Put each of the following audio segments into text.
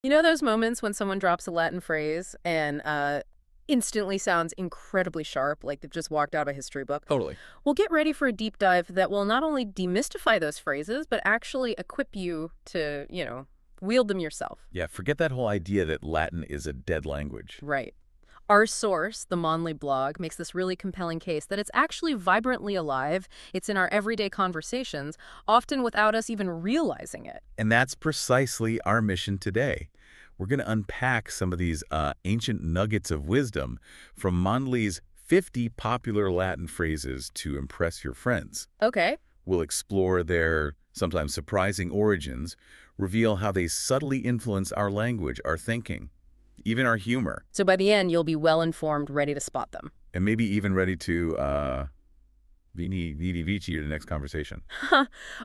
You know those moments when someone drops a Latin phrase and instantly sounds incredibly sharp, like they've just walked out of a history book? Totally. Well, get ready for a deep dive that will not only demystify those phrases, but actually equip you to, wield them yourself. Yeah, forget that whole idea that Latin is a dead language. Right. Our source, the Mondly blog, makes this really compelling case that it's actually vibrantly alive. It's in our everyday conversations, often without us even realizing it. And that's precisely our mission today. We're going to unpack some of these ancient nuggets of wisdom from Mondly's 50 popular Latin phrases to impress your friends. Okay. We'll explore their sometimes surprising origins, reveal how they subtly influence our language, our thinking, even our humor, So by the end, you'll be well informed, ready to spot them. and maybe even ready to Veni, Vidi, Vici or the next conversation.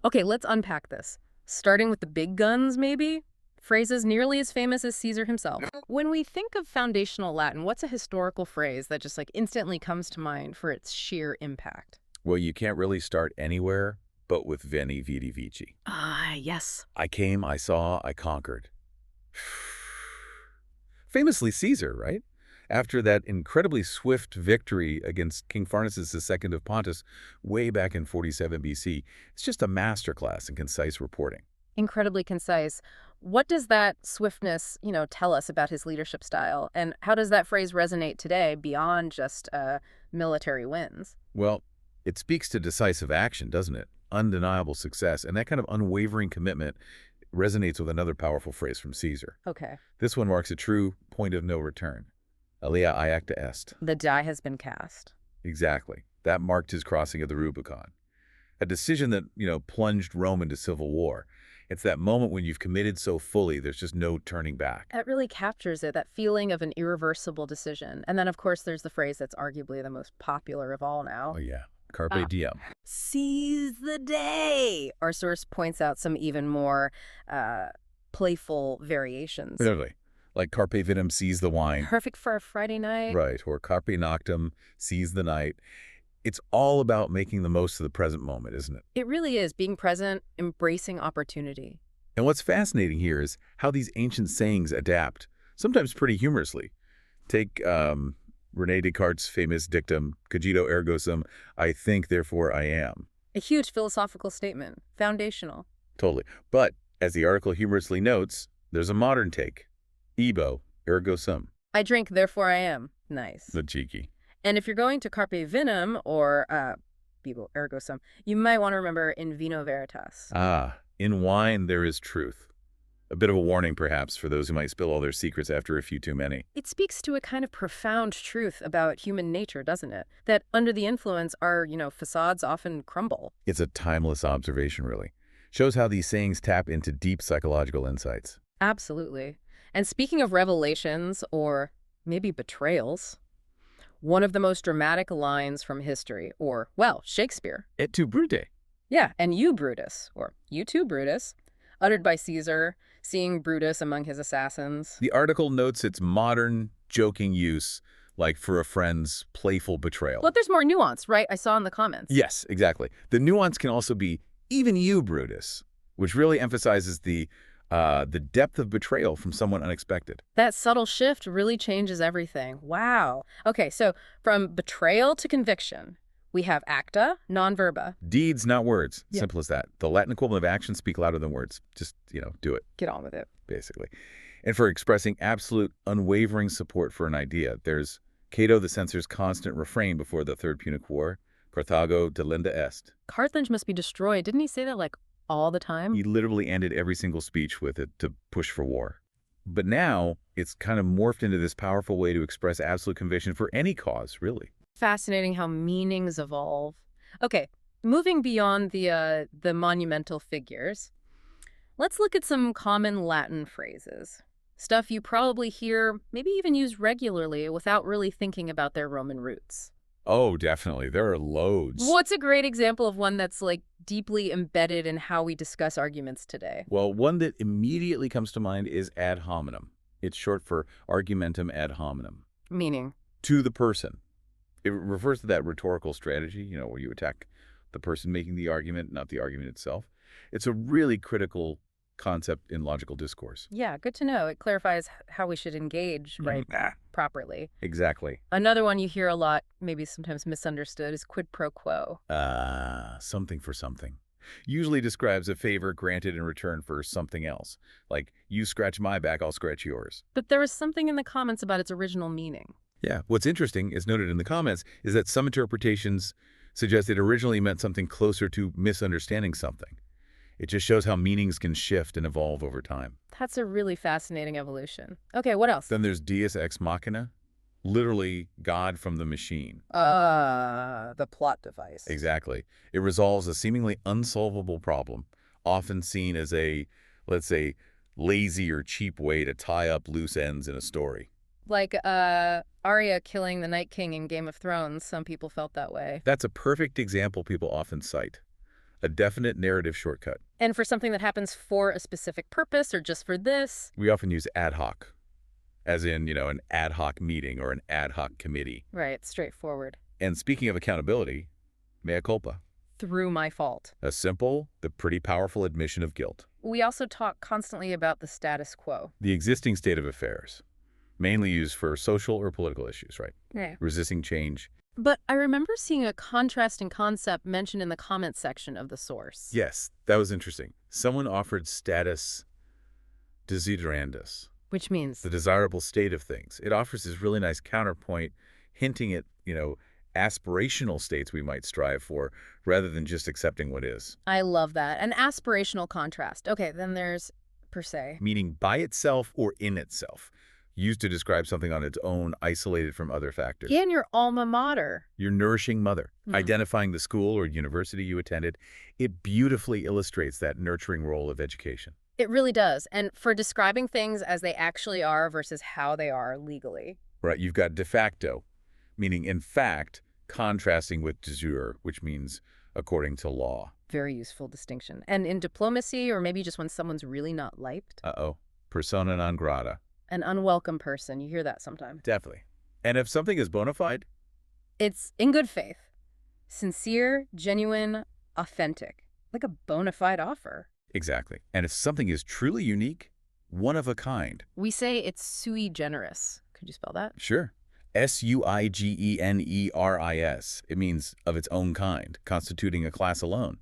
Okay, let's unpack this. Starting with the big guns, maybe? Phrases nearly as famous as Caesar himself. When we think of foundational Latin, what's a historical phrase that just instantly comes to mind for its sheer impact? Well, you can't really start anywhere but with Veni, Vidi, Vici. Ah, yes. I came, I saw, I conquered. Famously Caesar, right? After that incredibly swift victory against King Pharnaces II of Pontus way back in 47 BC, it's just a masterclass in concise reporting. Incredibly concise. What does that swiftness, tell us about his leadership style? And how does that phrase resonate today beyond just military wins? Well, it speaks to decisive action, doesn't it? Undeniable success, and that kind of unwavering commitment resonates with another powerful phrase from Caesar. Okay. This one marks a true point of no return. Alia iacta est. The die has been cast. Exactly. That marked his crossing of the Rubicon. A decision that, plunged Rome into civil war. It's that moment when you've committed so fully, there's just no turning back. That really captures it, that feeling of an irreversible decision. And then, of course, there's the phrase that's arguably the most popular of all now. Oh, yeah. Carpe diem. Seize the day. Our source points out some even more playful variations. Literally. Like carpe diem, seize the wine. Perfect for a Friday night. Right. Or carpe noctem, seize the night. It's all about making the most of the present moment, isn't it? It really is. Being present, embracing opportunity. And what's fascinating here is how these ancient sayings adapt, sometimes pretty humorously. Take René Descartes' famous dictum, cogito ergo sum, I think, therefore I am. A huge philosophical statement. Foundational. Totally. But, as the article humorously notes, there's a modern take. Ebo, ergo sum. I drink, therefore I am. Nice. The cheeky. And if you're going to carpe venem or bibo ergo sum, you might want to remember in vino veritas. Ah, in wine there is truth. A bit of a warning, perhaps, for those who might spill all their secrets after a few too many. It speaks to a kind of profound truth about human nature, doesn't it? That under the influence, our, facades often crumble. It's a timeless observation, really. Shows how these sayings tap into deep psychological insights. Absolutely. And speaking of revelations, or maybe betrayals, one of the most dramatic lines from history, or, well, Shakespeare. Et tu, Brute? Yeah, and you, Brutus, or you too, Brutus, uttered by Caesar, seeing Brutus among his assassins. The article notes its modern, joking use, like for a friend's playful betrayal. But there's more nuance, right? I saw in the comments. Yes, exactly. The nuance can also be, even you, Brutus, which really emphasizes the depth of betrayal from someone unexpected. That subtle shift really changes everything. Wow. Okay, so from betrayal to conviction, we have acta, non-verba. Deeds, not words. Yeah. Simple as that. The Latin equivalent of actions speak louder than words. Just, do it, Get on with it. basically. And for expressing absolute, unwavering support for an idea, there's Cato the censor's constant refrain before the Third Punic War, Carthago delenda est. Carthage must be destroyed. Didn't he say that all the time? He literally ended every single speech with it to push for war. But now, it's kind of morphed into this powerful way to express absolute conviction for any cause, really. Fascinating how meanings evolve. Okay, moving beyond the monumental figures, let's look at some common Latin phrases. Stuff you probably hear, maybe even use regularly without really thinking about their Roman roots. Oh, definitely. There are loads. What's a great example of one that's deeply embedded in how we discuss arguments today? Well, one that immediately comes to mind is ad hominem. It's short for argumentum ad hominem. Meaning? To the person. It refers to that rhetorical strategy, where you attack the person making the argument, not the argument itself. It's a really critical concept in logical discourse. Yeah, good to know. It clarifies how we should engage, right, Ah, properly. exactly. Another one you hear a lot, maybe sometimes misunderstood, is quid pro quo. Something for something. Usually describes a favor granted in return for something else. Like, you scratch my back, I'll scratch yours. But there was something in the comments about its original meaning. Yeah, what's interesting, as noted in the comments, is that some interpretations suggest it originally meant something closer to misunderstanding something. It just shows how meanings can shift and evolve over time. That's a really fascinating evolution. Okay, what else? Then there's Deus ex machina, literally God from the machine. The plot device. Exactly. It resolves a seemingly unsolvable problem, often seen as a, let's say, lazy or cheap way to tie up loose ends in a story. Like Arya killing the Night King in Game of Thrones. Some people felt that way. That's a perfect example people often cite. A definite narrative shortcut. And for something that happens for a specific purpose or just for this. We often use ad hoc, as in, an ad hoc meeting or an ad hoc committee. Right, straightforward. And speaking of accountability, mea culpa. Through my fault. A simple, but pretty powerful admission of guilt. We also talk constantly about the status quo. The existing state of affairs, mainly used for social or political issues, right? Yeah. Resisting change. But I remember seeing a contrasting concept mentioned in the comments section of the source. Yes, that was interesting. Someone offered status desiderandus, Which means? the desirable state of things. It offers this really nice counterpoint, hinting at, aspirational states we might strive for, rather than just accepting what is. I love that. An aspirational contrast. Okay, then there's per se. Meaning by itself or in itself, used to describe something on its own, isolated from other factors. Yeah, and your alma mater. Your nourishing mother, Mhm. identifying the school or university you attended. It beautifully illustrates that nurturing role of education. It really does. And for describing things as they actually are versus how they are legally. Right, you've got de facto, meaning in fact, contrasting with de jure, which means according to law. Very useful distinction. And in diplomacy, or maybe just when someone's really not liked, Uh-oh, persona non grata. an unwelcome person. You hear that sometimes. Definitely. And if something is bona fide, It's in good faith. Sincere, genuine, authentic. Like a bona fide offer. exactly. And if something is truly unique, one of a kind, We say it's sui generis. Could you spell that? sure. Suigeneris. It means of its own kind, constituting a class alone.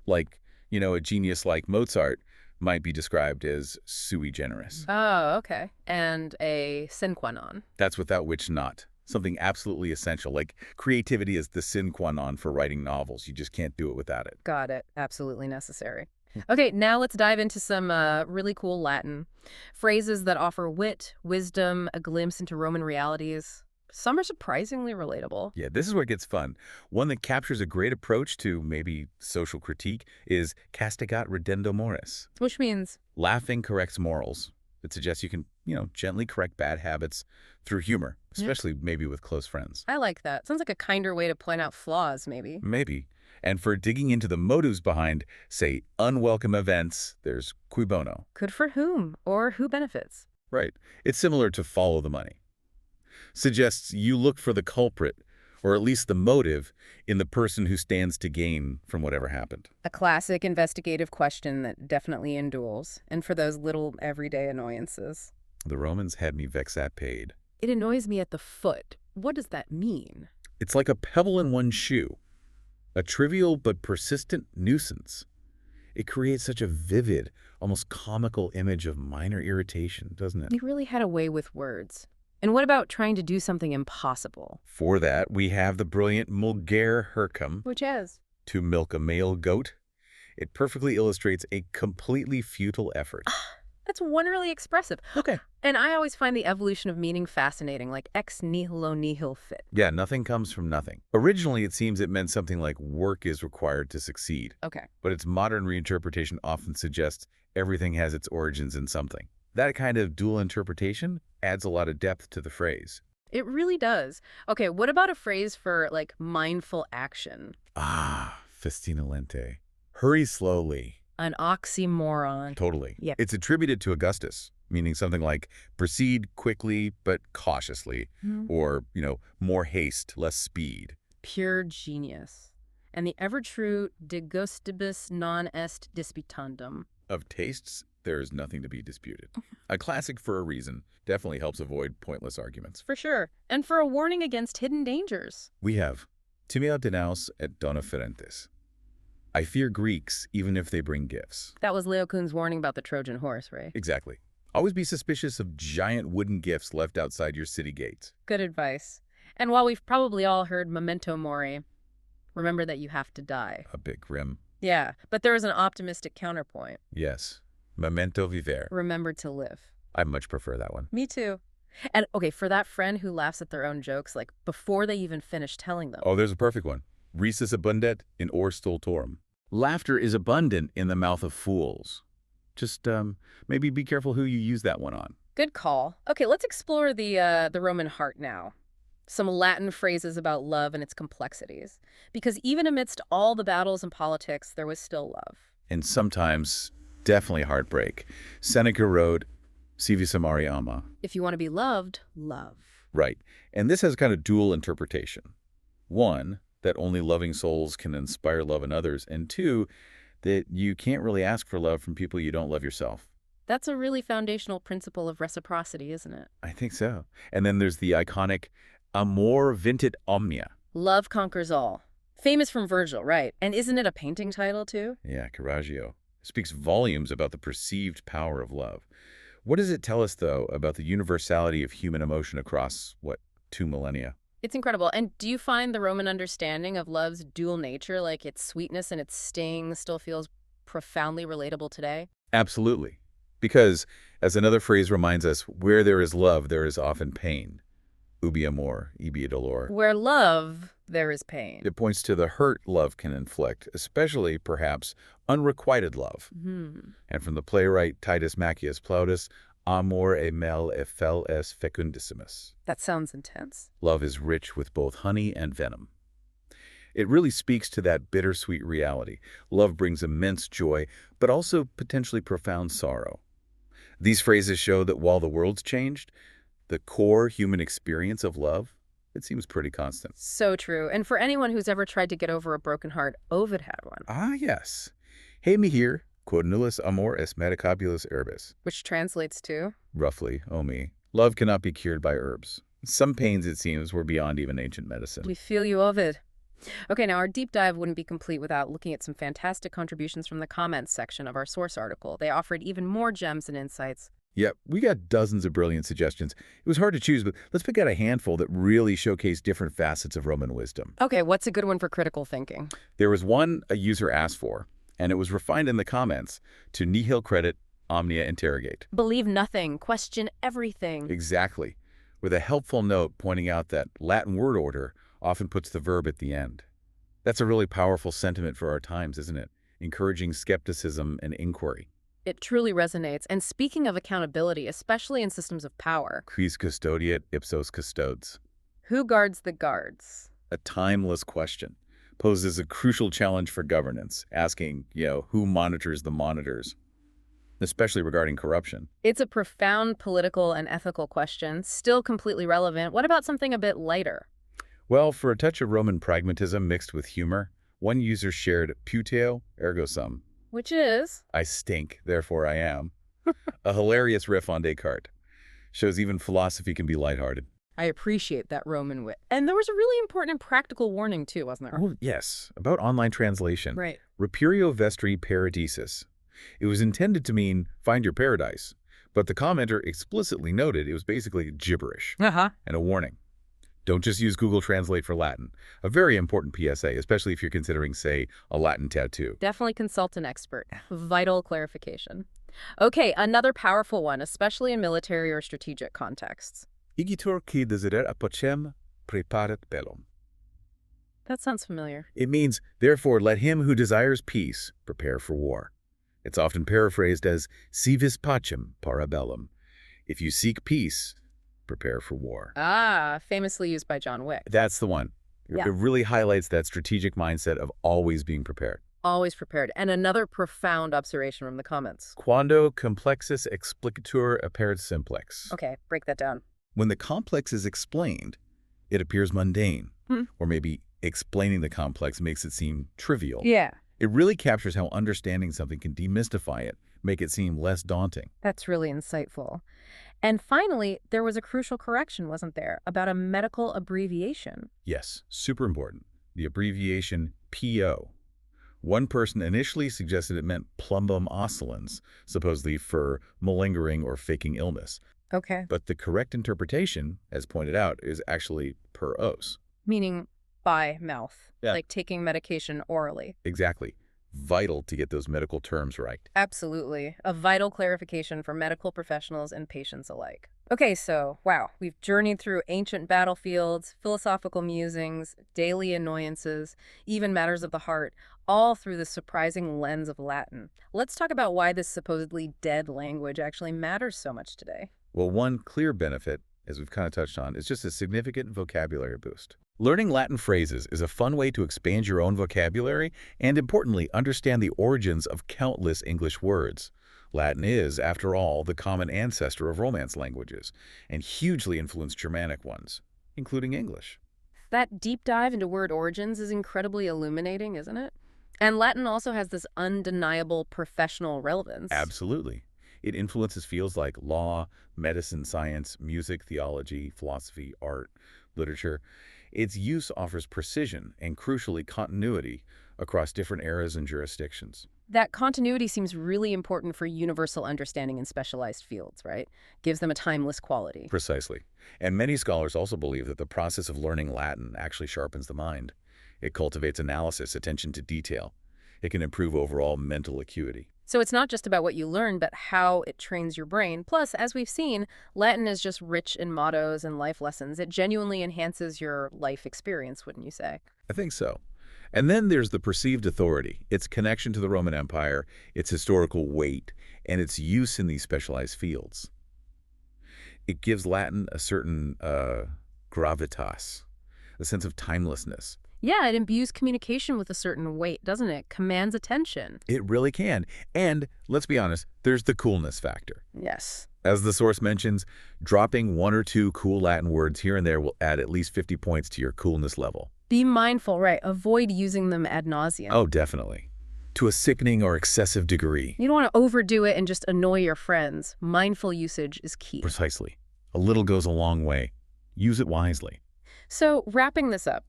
Like, a genius like Mozart might be described as sui generis. Oh, okay. And a sine qua non. That's without which not. Something absolutely essential, like creativity is the sine qua non for writing novels. You just can't do it without it. Got it. Absolutely necessary. Okay, now let's dive into some really cool Latin. Phrases that offer wit, wisdom, a glimpse into Roman realities. Some are surprisingly relatable. Yeah, this is where it gets fun. One that captures a great approach to maybe social critique is castigat ridendo mores. Which means, Laughing corrects morals. It suggests you can, gently correct bad habits through humor, especially maybe with close friends. I like that. Sounds like a kinder way to point out flaws, maybe. Maybe. And for digging into the motives behind, say, unwelcome events, there's cui bono. Good for whom or who benefits? Right. It's similar to follow the money. Suggests you look for the culprit, or at least the motive, in the person who stands to gain from whatever happened. A classic investigative question that definitely indwells, and for those little everyday annoyances. The Romans had me vexat paid. It annoys me at the foot. What does that mean? It's like a pebble in one shoe. A trivial but persistent nuisance. It creates such a vivid, almost comical image of minor irritation, doesn't it? He really had a way with words. And what about trying to do something impossible? For that, we have the brilliant mulgere hercum, Which is? to milk a male goat. It perfectly illustrates a completely futile effort. That's wonderfully expressive. Okay. And I always find the evolution of meaning fascinating, like ex nihilo nihil fit. Yeah, nothing comes from nothing. Originally, it seems it meant something like work is required to succeed. Okay. But its modern reinterpretation often suggests everything has its origins in something. That kind of dual interpretation adds a lot of depth to the phrase. It really does. Okay, what about a phrase for, like, mindful action? Festina lente. Hurry slowly. An oxymoron. Totally. Yeah. It's attributed to Augustus, meaning something like proceed quickly but cautiously, or, more haste, less speed. Pure genius. And the ever-true de gustibus non est disputandum. Of tastes there's nothing to be disputed. A classic for a reason. Definitely helps avoid pointless arguments. For sure. And for a warning against hidden dangers. We have timeo denaus et dona ferentes. I fear Greeks even if they bring gifts. That was Leo Kuhn's warning about the Trojan horse, right? Exactly. Always be suspicious of giant wooden gifts left outside your city gates. Good advice. And while we've probably all heard memento mori, remember that you have to die. A bit grim. Yeah, but there is an optimistic counterpoint. Yes. Memento vivere. Remember to live. I much prefer that one. Me too. And okay, for that friend who laughs at their own jokes, like before they even finish telling them. Oh, there's a perfect one. Risus abundet in ore stultorum. Laughter is abundant in the mouth of fools. Just maybe be careful who you use that one on. Good call. Okay, let's explore the Roman heart now. Some Latin phrases about love and its complexities. Because even amidst all the battles and politics, there was still love. And sometimes, definitely heartbreak. Seneca wrote, Si vis amari ama. If you want to be loved, love. Right. And this has kind of dual interpretation. One, that only loving souls can inspire love in others. And two, that you can't really ask for love from people you don't love yourself. That's a really foundational principle of reciprocity, isn't it? I think so. And then there's the iconic amor vincit omnia. Love conquers all. Famous from Virgil, right? And isn't it a painting title, too? Yeah, Caravaggio. Speaks volumes about the perceived power of love. What does it tell us, though, about the universality of human emotion across, 2 millennia? It's incredible. And do you find the Roman understanding of love's dual nature, like its sweetness and its sting, still feels profoundly relatable today? Absolutely. Because, as another phrase reminds us, where there is love, there is often pain. Ubi amor, ibi dolor. Where love, there is pain. It points to the hurt love can inflict, especially, perhaps, unrequited love. And from the playwright Titus Maccius Plautus, amor e mel e fel es fecundissimus. That sounds intense. Love is rich with both honey and venom. It really speaks to that bittersweet reality. Love brings immense joy, but also potentially profound sorrow. These phrases show that while the world's changed, the core human experience of love, it seems pretty constant. So true. And for anyone who's ever tried to get over a broken heart, Ovid had one. Ah, yes. Hey mihi, quod nullis amor est medicabulus herbis. Which translates to? Roughly, oh me. Love cannot be cured by herbs. Some pains, it seems, were beyond even ancient medicine. We feel you, Ovid. Okay, now our deep dive wouldn't be complete without looking at some fantastic contributions from the comments section of our source article. They offered even more gems and insights. Yep, we got dozens of brilliant suggestions. It was hard to choose, but let's pick out a handful that really showcase different facets of Roman wisdom. Okay, what's a good one for critical thinking? There was one a user asked for, and it was refined in the comments to nihil credit omnia interrogate. Believe nothing, question everything. Exactly, with a helpful note pointing out that Latin word order often puts the verb at the end. That's a really powerful sentiment for our times, isn't it? Encouraging skepticism and inquiry. It truly resonates. And speaking of accountability, especially in systems of power. Quis custodiet ipsos custodes. Who guards the guards? A timeless question. Poses a crucial challenge for governance, asking, who monitors the monitors, especially regarding corruption. It's a profound political and ethical question, still completely relevant. What about something a bit lighter? Well, for a touch of Roman pragmatism mixed with humor, one user shared puteo ergo sum. Which is? I stink, therefore I am. A hilarious riff on Descartes. Shows even philosophy can be lighthearted. I appreciate that Roman wit. And there was a really important and practical warning, too, wasn't there? Oh, yes. About online translation. Right. Reperio vestri paradisus. It was intended to mean, find your paradise. But the commenter explicitly noted it was basically gibberish. And a warning. Don't just use Google Translate for Latin. A very important PSA, especially if you're considering, say, a Latin tattoo. Definitely consult an expert. Vital clarification. Okay, another powerful one, especially in military or strategic contexts. Igitur qui desider apocem preparet bellum. That sounds familiar. It means, therefore, let him who desires peace prepare for war. It's often paraphrased as si vis pacem para bellum. If you seek peace, prepare for war. Ah, famously used by John Wick. That's the one. Yeah. It really highlights that strategic mindset of always being prepared. Always prepared. And another profound observation from the comments. Quando complexus explicatur apperit simplex. Okay, break that down. When the complex is explained, it appears mundane. Or maybe explaining the complex makes it seem trivial. Yeah. It really captures how understanding something can demystify it, make it seem less daunting. That's really insightful. And finally, there was a crucial correction, wasn't there, about a medical abbreviation? Yes, super important. The abbreviation PO. One person initially suggested it meant plumbum oscillans, supposedly for malingering or faking illness. Okay. But the correct interpretation, as pointed out, is actually per os. Meaning by mouth, Yeah. like taking medication orally. Exactly. Vital to get those medical terms right. Absolutely. A vital clarification for medical professionals and patients alike. Okay, so, wow, we've journeyed through ancient battlefields, philosophical musings, daily annoyances, even matters of the heart, all through the surprising lens of Latin. Let's talk about why this supposedly dead language actually matters so much today. Well, one clear benefit, as we've kind of touched on, is just a significant vocabulary boost. Learning Latin phrases is a fun way to expand your own vocabulary and, importantly, understand the origins of countless English words. Latin is, after all, the common ancestor of Romance languages and hugely influenced Germanic ones, including English. That deep dive into word origins is incredibly illuminating, isn't it? And Latin also has this undeniable professional relevance. Absolutely. It influences fields like law, medicine, science, music, theology, philosophy, art, literature. Its use offers precision and, crucially, continuity across different eras and jurisdictions. That continuity seems really important for universal understanding in specialized fields, right? Gives them a timeless quality. Precisely. And many scholars also believe that the process of learning Latin actually sharpens the mind. It cultivates analysis, attention to detail. It can improve overall mental acuity. So it's not just about what you learn, but how it trains your brain. Plus, as we've seen, Latin is just rich in mottos and life lessons. It genuinely enhances your life experience, wouldn't you say? I think so. And then there's the perceived authority, its connection to the Roman Empire, its historical weight, and its use in these specialized fields. It gives Latin a certain gravitas, a sense of timelessness. Yeah, it imbues communication with a certain weight, doesn't it? Commands attention. It really can. And, let's be honest, there's the coolness factor. Yes. As the source mentions, dropping one or two cool Latin words here and there will add at least 50 points to your coolness level. Be mindful, right? Avoid using them ad nauseum. Oh, definitely. To a sickening or excessive degree. You don't want to overdo it and just annoy your friends. Mindful usage is key. Precisely. A little goes a long way. Use it wisely. So, wrapping this up,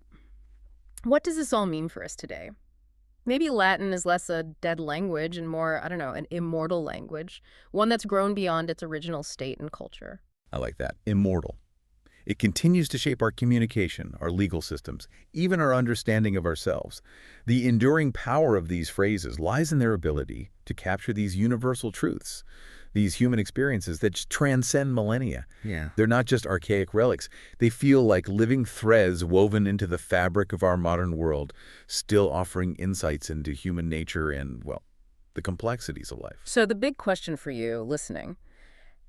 what does this all mean for us today? Maybe Latin is less a dead language and more, I don't know, an immortal language, one that's grown beyond its original state and culture. I like that. Immortal. It continues to shape our communication, our legal systems, even our understanding of ourselves. The enduring power of these phrases lies in their ability to capture these universal truths, these human experiences that transcend millennia. Yeah. They're not just archaic relics. They feel like living threads woven into the fabric of our modern world, still offering insights into human nature and, well, the complexities of life. So the big question for you listening,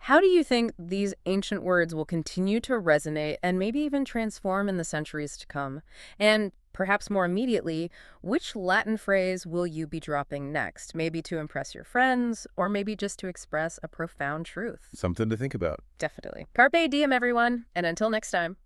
how do you think these ancient words will continue to resonate and maybe even transform in the centuries to come? And perhaps more immediately, which Latin phrase will you be dropping next? Maybe to impress your friends, or maybe just to express a profound truth? Something to think about. Definitely. Carpe diem, everyone, and until next time.